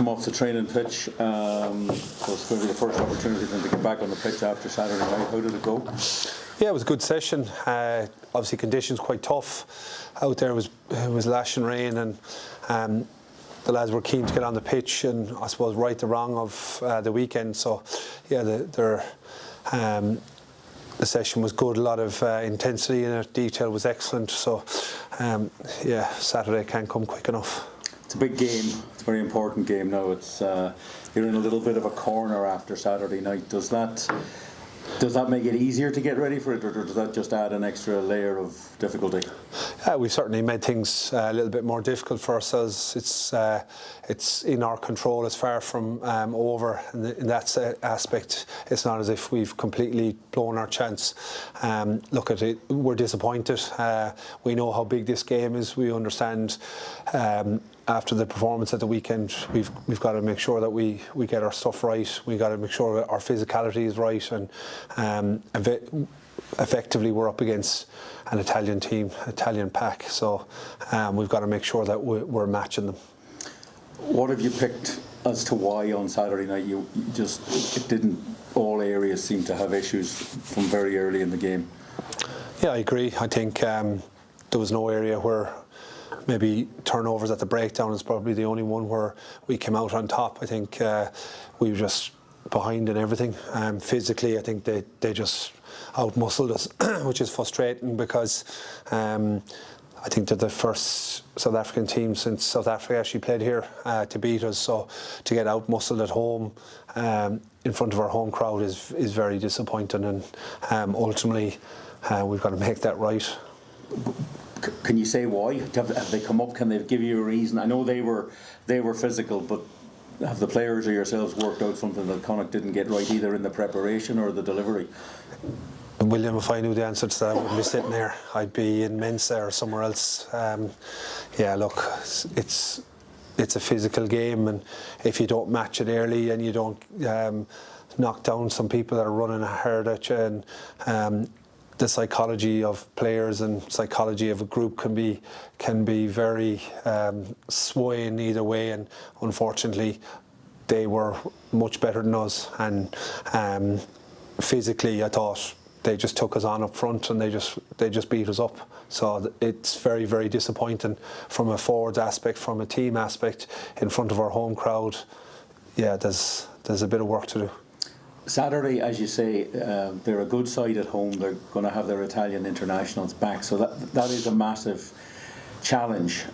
Come off the training pitch, so it's going to be the first opportunity for them to get back on the pitch after Saturday night. How did it go? Yeah, it was a good session. Obviously, conditions quite tough out there. It was lashing rain, and the lads were keen to get on the pitch and I suppose right the wrong of the weekend. So, yeah, the session was good. A lot of intensity in it. Detail was excellent. So, yeah, Saturday can't come quick enough. It's a big game. It's a very important game now. It's you're in a little bit of a corner after Saturday night. Does that make it easier to get ready for it, or does that just add an extra layer of difficulty? We've certainly made things a little bit more difficult for ourselves. It's in our control. It's far from over in that aspect. It's not as if we've completely blown our chance. Look at it, we're disappointed. We know how big this game is. We understand after the performance at the weekend, we've got to make sure that we get our stuff right. We've got to make sure that our physicality is right, and effectively we're up against an Italian team, Italian pack. So we've got to make sure that we're matching them. What have you picked as to why on Saturday night it didn't? All areas seem to have issues from very early in the game. Yeah, I agree. I think there was no area where maybe turnovers at the breakdown is probably the only one where we came out on top. I think we were just behind in everything. Physically, I think they just outmuscled us, which is frustrating because I think they're the first South African team since South Africa actually played here to beat us. So to get outmuscled at home in front of our home crowd is very disappointing, and ultimately we've got to make that right. Can you say why? Have they come up? Can they give you a reason? I know they were physical, but have the players or yourselves worked out something that Connacht didn't get right, either in the preparation or the delivery? William, if I knew the answer to that, I wouldn't be sitting there. I'd be in Mensa or somewhere else. Yeah, look, it's a physical game, and if you don't match it early and you don't knock down some people that are running hard at you, and the psychology of players and psychology of a group can be very swaying either way, and unfortunately they were much better than us, and physically I thought they just took us on up front and they just beat us up. So it's very, very disappointing from a forwards aspect, from a team aspect, in front of our home crowd. Yeah, there's a bit of work to do. Saturday, as you say, they're a good side at home. They're going to have their Italian internationals back, so that is a massive challenge.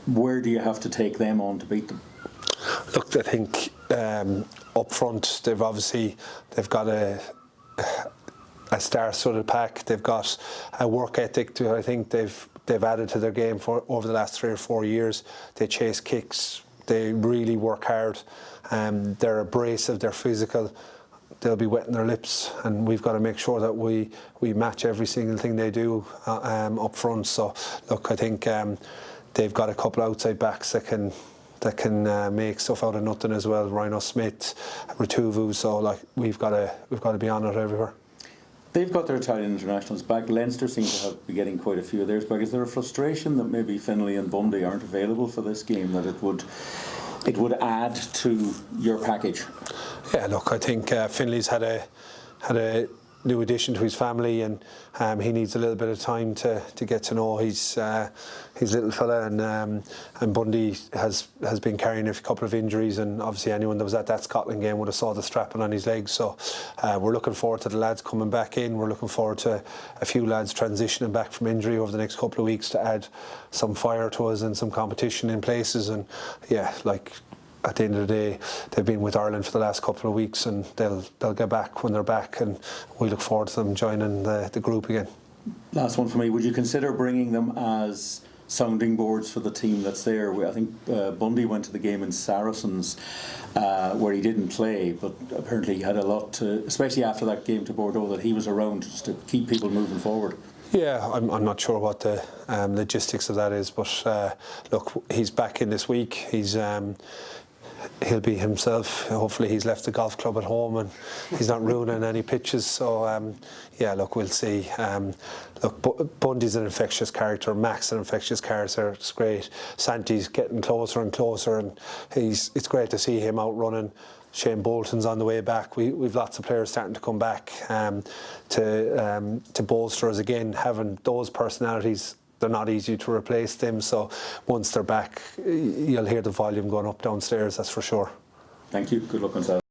Where do you have to take them on to beat them? Look, I think up front they've got a star-studded pack. They've got a work ethic I think they've added to their game over the last 3 or 4 years. They chase kicks. They really work hard. They're abrasive. They're physical. They'll be wetting their lips, and we've got to make sure that we match every single thing they do up front. So look, I think they've got a couple outside backs that can make stuff out of nothing as well. Rhino Smith, Ratuvu. So like we've got to be on it everywhere. They've got their Italian internationals back. Leinster seem to be getting quite a few of theirs back. Is there a frustration that maybe Finlay and Bundee aren't available for this game, that it would add to your package? Yeah, look, I think Finlay's had a new addition to his family, and he needs a little bit of time to get to know his little fella, and Bundee has been carrying a couple of injuries, and obviously anyone that was at that Scotland game would have saw the strapping on his legs. So we're looking forward to the lads coming back in. We're looking forward to a few lads transitioning back from injury over the next couple of weeks to add some fire to us and some competition in places. And yeah, like, at the end of the day, they've been with Ireland for the last couple of weeks, and they'll get back when they're back, and we look forward to them joining the group again. Last one for me. Would you consider bringing them as sounding boards for the team that's there? I think Bundee went to the game in Saracens where he didn't play, but apparently he had a lot to, especially after that game to Bordeaux, that he was around just to keep people moving forward. Yeah, I'm not sure what the logistics of that is, but look, he's back in this week. he'll be himself. Hopefully he's left the golf club at home and he's not ruining any pitches. So yeah, look, we'll see. Look, Bundee's an infectious character. Mac's an infectious character. It's great. Santi's getting closer and closer, and it's great to see him out running. Shane Bolton's on the way back. We've lots of players starting to come back to bolster us again. Having those personalities, they're not easy to replace them. So once they're back, you'll hear the volume going up downstairs. That's for sure. Thank you. Good luck on Saturday.